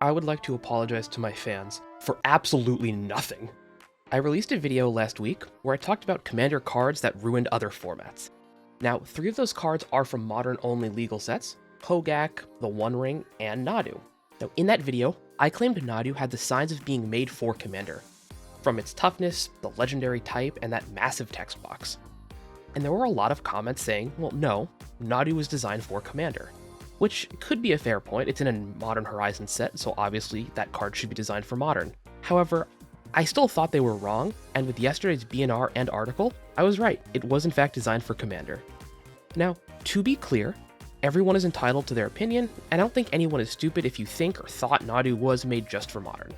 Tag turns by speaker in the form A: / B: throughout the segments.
A: I would like to apologize to my fans for absolutely nothing. I released a video last week where I talked about Commander cards that ruined other formats. Now, 3 of those cards are from Modern-only legal sets: Kogak, the One Ring, and Nadu. Now, in that video, I claimed Nadu had the signs of being made for Commander, from its toughness, the legendary type, and that massive text box. And there were a lot of comments saying, well, no, Nadu was designed for Commander. Which could be a fair point. It's in a Modern Horizons set, so obviously that card should be designed for Modern. However, I still thought they were wrong, and with yesterday's BNR and article, I was right. It was in fact designed for Commander. Now, to be clear, everyone is entitled to their opinion, and I don't think anyone is stupid if you think or thought Nadu was made just for Modern.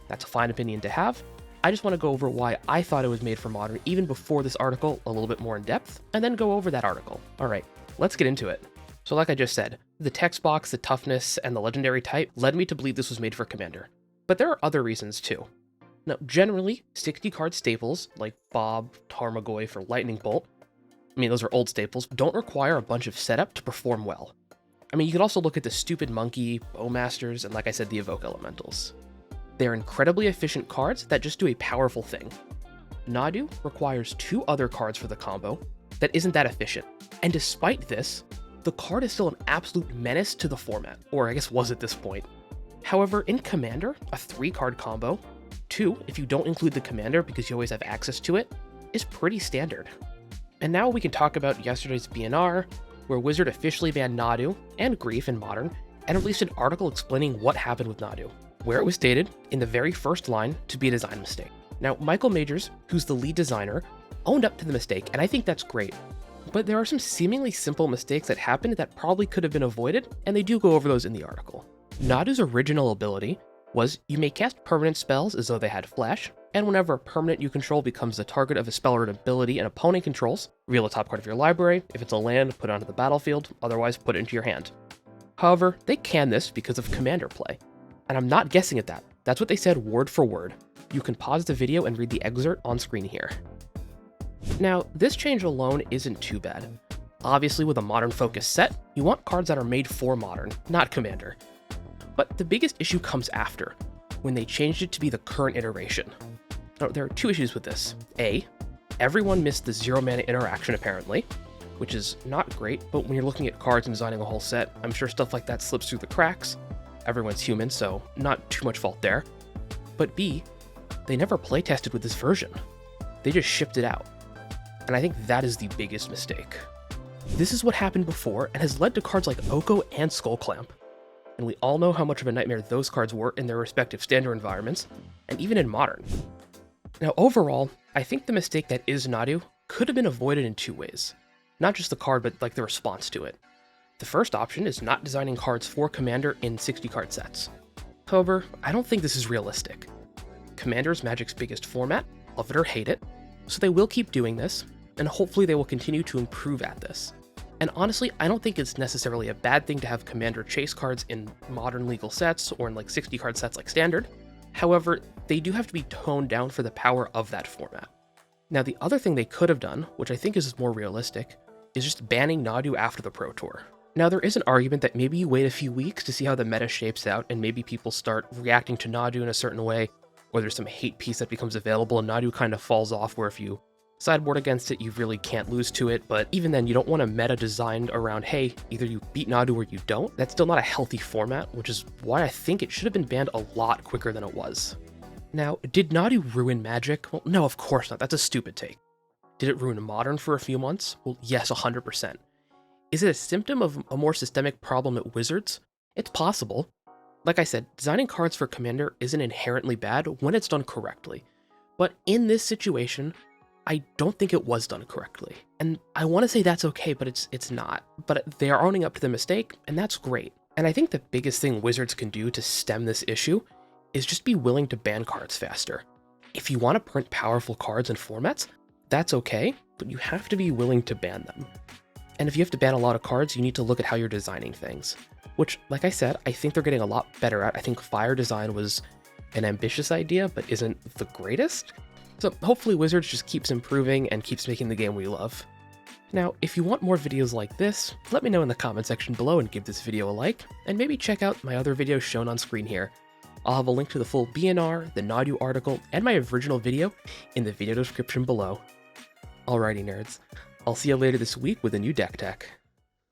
A: That's a fine opinion to have. I just want to go over why I thought it was made for Modern even before this article a little bit more in depth, and then go over that article. Alright, let's get into it. So like I just said, the text box, the toughness, and the legendary type led me to believe this was made for Commander. But there are other reasons too. Now, generally, 60 card staples, like Bob, Tarmogoyf, for Lightning Bolt, those are old staples, don't require a bunch of setup to perform well. You could also look at the Stupid Monkey, Bowmasters, and like I said, the Evoke Elementals. They're incredibly efficient cards that just do a powerful thing. Nadu requires 2 other cards for the combo that isn't that efficient, and despite this, the card is still an absolute menace to the format, or I guess was at this point. However, in Commander, a 3-card combo, 2 if you don't include the Commander because you always have access to it, is pretty standard. And now we can talk about yesterday's BNR, where Wizard officially banned Nadu and Grief in Modern, and released an article explaining what happened with Nadu, where it was stated, in the very first line, to be a design mistake. Now, Michael Majors, who's the lead designer, owned up to the mistake, and I think that's great. But there are some seemingly simple mistakes that happened that probably could have been avoided, and they do go over those in the article. Nadu's original ability was you may cast permanent spells as though they had flash, and whenever a permanent you control becomes the target of a spell or an ability an opponent controls, reveal the top card of your library. If it's a land, put it onto the battlefield, otherwise put it into your hand. However, they can this because of Commander play. And I'm not guessing at that. That's what they said word for word. You can pause the video and read the excerpt on screen here. Now, this change alone isn't too bad. Obviously, with a Modern-focused set, you want cards that are made for Modern, not Commander. But the biggest issue comes after, when they changed it to be the current iteration. Now, there are 2 issues with this. A, everyone missed the 0-mana interaction apparently, which is not great, but when you're looking at cards and designing a whole set, I'm sure stuff like that slips through the cracks. Everyone's human, so not too much fault there. But B, they never playtested with this version. They just shipped it out. And I think that is the biggest mistake. This is what happened before and has led to cards like Oko and Skullclamp. And we all know how much of a nightmare those cards were in their respective standard environments, and even in Modern. Now overall, I think the mistake that is Nadu could have been avoided in 2 ways. Not just the card, but like the response to it. The first option is not designing cards for Commander in 60 card sets. However, I don't think this is realistic. Commander is Magic's biggest format, love it or hate it, so they will keep doing this, and hopefully they will continue to improve at this. And honestly, I don't think it's necessarily a bad thing to have Commander chase cards in Modern legal sets or in like 60 card sets like Standard. However, they do have to be toned down for the power of that format. Now, the other thing they could have done, which I think is more realistic, is just banning Nadu after the Pro Tour. Now, there is an argument that maybe you wait a few weeks to see how the meta shapes out, and maybe people start reacting to Nadu in a certain way, or there's some hate piece that becomes available and Nadu kind of falls off, where if you sideboard against it, you really can't lose to it. But even then, you don't want a meta designed around, hey, either you beat Nadu or you don't. That's still not a healthy format, which is why I think it should have been banned a lot quicker than it was. Now, did Nadu ruin Magic? Well, no, of course not. That's a stupid take. Did it ruin Modern for a few months? Well, yes, 100%. Is it a symptom of a more systemic problem at Wizards? It's possible. Like I said, designing cards for Commander isn't inherently bad when it's done correctly. But in this situation, I don't think it was done correctly. And I want to say that's okay, but it's not. But they are owning up to the mistake, and that's great. And I think the biggest thing Wizards can do to stem this issue is just be willing to ban cards faster. If you want to print powerful cards and formats, that's okay, but you have to be willing to ban them. And if you have to ban a lot of cards, you need to look at how you're designing things. Which, like I said, I think they're getting a lot better at. I think Fire design was an ambitious idea, but isn't the greatest. So hopefully Wizards just keeps improving and keeps making the game we love. Now, if you want more videos like this, let me know in the comment section below and give this video a like, and maybe check out my other videos shown on screen here. I'll have a link to the full BNR, the Nadu article, and my original video in the video description below. Alrighty nerds, I'll see you later this week with a new deck tech.